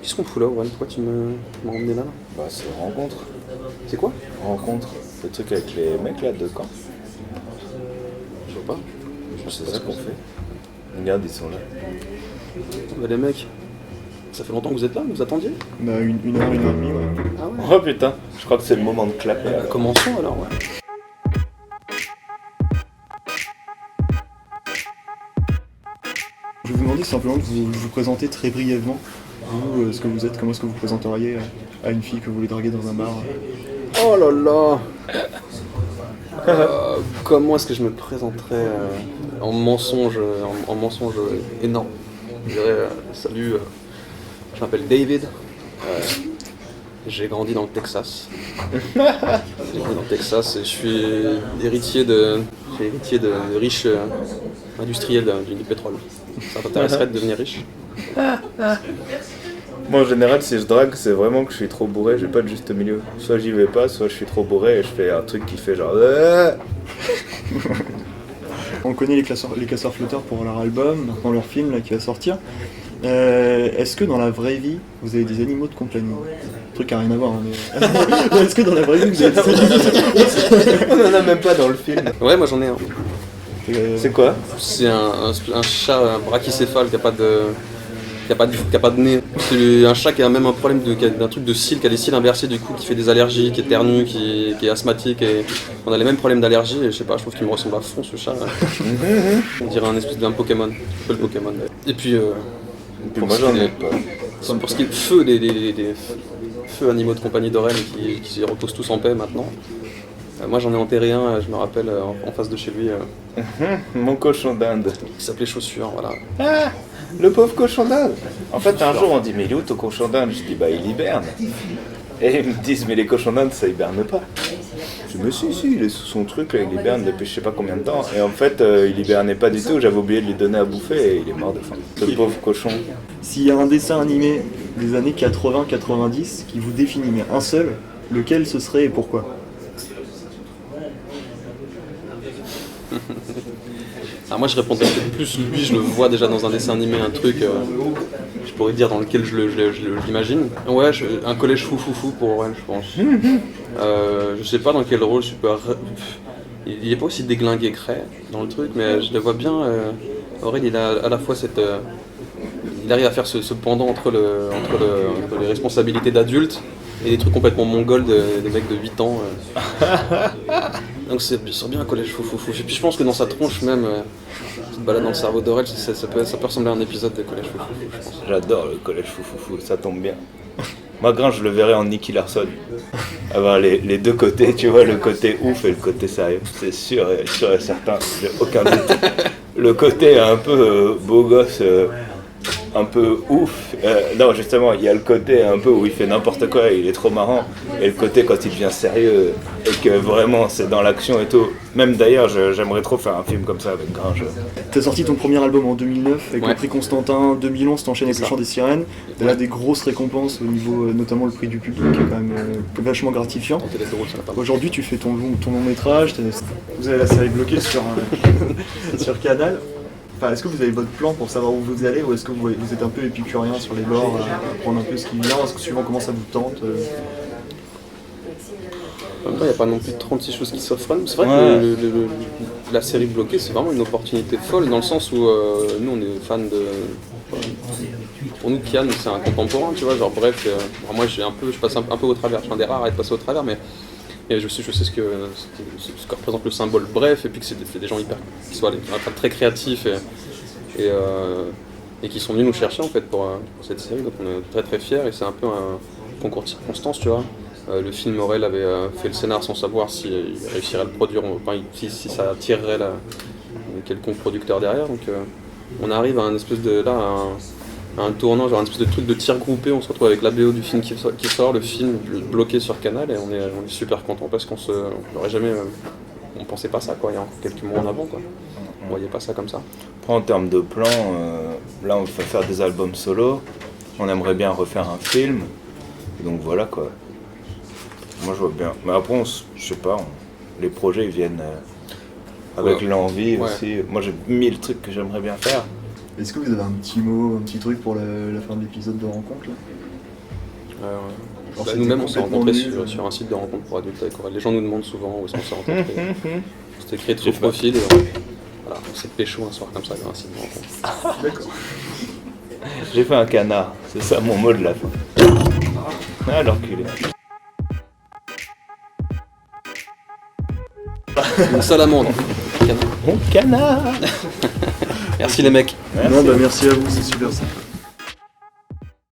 Qu'est-ce qu'on fout là, Warren? Pourquoi tu m'as emmené là? Bah c'est rencontre. C'est quoi? Rencontre. Le truc avec les mecs là de Caen. Je vois pas. C'est ça qu'on fait. Regarde, ils sont là. Bah, les mecs, ça fait longtemps que vous êtes là, vous attendiez? Bah une heure et demie, ouais. Ah ouais. Oh putain, je crois que c'est le moment de clapper. Bah, commençons alors, ouais. Je vais vous demander simplement de vous présenter très brièvement, vous, ce que vous êtes, comment est-ce que vous présenteriez à une fille que vous voulez draguer dans un bar. Oh là là. Comment est-ce que je me présenterais en mensonge énorme? Je dirais, salut, je m'appelle David, j'ai grandi dans le Texas. J'ai grandi dans le Texas et je suis héritier de riches industriels du pétrole. Ça t'intéresserait de devenir riche? Moi en général, si je drague, c'est vraiment que je suis trop bourré, j'ai pas de juste milieu. Soit j'y vais pas, soit je suis trop bourré et je fais un truc qui fait genre. On connaît les casseurs flotteurs pour leur album, maintenant leur film là, qui va sortir. Est-ce que dans la vraie vie, vous avez des animaux de compagnie? Un truc qui n'a rien à voir, hein, mais... Est-ce que dans la vraie vie, vous avez des animaux de compagnie? On en a même pas dans le film. Ouais, moi j'en ai un. C'est quoi? C'est un chat brachycéphale qui a pas de nez. C'est un chat qui a même un problème d'un truc de cils, qui a des cils inversés du coup, qui fait des allergies, qui éternue, qui est asthmatique et on a les mêmes problèmes d'allergie et je sais pas, je trouve qu'il me ressemble à fond ce chat. On dirait un espèce d'un Pokémon, un peu le Pokémon. Et puis Moi j'en ai pas. pour ce qui est feu des feux animaux de compagnie d'Aurel qui se reposent tous en paix maintenant. Moi j'en ai enterré un, je me rappelle, en face de chez lui, Mon cochon d'Inde. qui s'appelait Chaussure, voilà. Ah, le pauvre cochon d'Inde. En fait, un jour on dit mais il est où ton cochon d'Inde? Je dis bah il hiberne. Et ils me disent mais les cochons d'Inde ça hiberne pas. Je dis mais si, il est sous son truc là, il hiberne depuis je sais pas combien de temps. Et en fait il hibernait pas du tout, j'avais oublié de lui donner à bouffer et il est mort de faim. Le pauvre cochon. S'il y a un dessin animé des années 80-90 qui vous définit, mais un seul, lequel ce serait et pourquoi? Alors moi je répondrais peut-être plus, lui je le vois déjà dans un dessin animé, un truc, je pourrais dire dans lequel je l'imagine. Ouais, un collège fou pour Aurel je pense. Je sais pas dans quel rôle super... Il est pas aussi déglingué que Ray dans le truc, mais je le vois bien, Aurel il a à la fois cette... il arrive à faire ce pendant entre les responsabilités d'adulte et des trucs complètement mongols des mecs de 8 ans. Donc c'est bien un collège fou. Et puis je pense que dans sa tronche même, cette balade dans le cerveau d'Aurel, ça peut ressembler à un épisode de collège fou, je pense. J'adore le collège fou, ça tombe bien. Moi Grinch je le verrais en Nicky Larson. Avoir les deux côtés, tu vois, le côté ouf et le côté sérieux. C'est sûr et certain, j'ai aucun doute. Le côté un peu beau gosse, un peu ouf. Non, justement, il y a le côté un peu où il fait n'importe quoi et il est trop marrant. Et le côté quand il devient sérieux et que vraiment c'est dans l'action et tout. Même d'ailleurs, j'aimerais trop faire un film comme ça avec Gringe. T'as sorti ton premier album en 2009 avec Ouais. le prix Constantin, 2011 t'enchaînes avec C'est le ça. chant des sirènes. T'as des grosses récompenses au niveau, notamment le prix du public, qui est quand même vachement gratifiant. Tenter d'être drôle, ça n'a pas marché. Aujourd'hui tu fais ton long métrage, vous avez la série bloquée sur, sur Canal. Enfin, est-ce que vous avez votre plan pour savoir où vous allez ou est-ce que vous êtes un peu épicurien sur les bords, à prendre un peu ce qui vient, est-ce que suivant comment ça vous tente En même temps, il n'y a pas non plus 36 choses qui s'offrent à nous. C'est vrai Ouais. que la série bloquée, c'est vraiment une opportunité folle, dans le sens où nous, on est fans de... Pour nous, Kian, c'est un contemporain, tu vois, genre bref, moi, je passe un peu au travers, je suis un des rares à être passé au travers, mais je sais ce que représente le symbole bref, et puis que c'est des gens qui sont très créatifs et qui sont venus nous chercher, en fait, pour cette série, donc on est très très fiers, et c'est un peu un concours de circonstances, tu vois. Le film Aurel avait fait le scénar sans savoir s'il réussirait à le produire, enfin si ça attirerait quelconque producteur derrière. Donc on arrive à un espèce de à un tournant, genre un espèce de truc de tir groupé. On se retrouve avec la BO du film qui sort, le film bloqué sur Canal et on est super content parce qu'on n'aurait jamais, on pensait pas ça quoi. Il y a encore quelques mois en avant quoi. On voyait pas ça comme ça. Après, en termes de plan, là on va faire des albums solo. On aimerait bien refaire un film. Donc voilà quoi. Moi je vois bien. Mais après, je sais pas, les projets ils viennent avec l'envie aussi. Moi j'ai 1000 trucs que j'aimerais bien faire. Est-ce que vous avez un petit mot, un petit truc pour la fin de l'épisode de rencontre là Bah, nous-mêmes, on s'est rencontrés sur un site de rencontre pour adultes. Les gens nous demandent souvent où est-ce qu'on s'est rencontrés. C'était créé de profil. Voilà, on s'est pécho un soir comme ça dans un site de rencontre. D'accord. J'ai fait un canard, c'est ça mon mot de la fin. Ah, l'enculé. Une salamandre. Mon canard. Merci les mecs. Non, bah merci à vous, c'est super ça.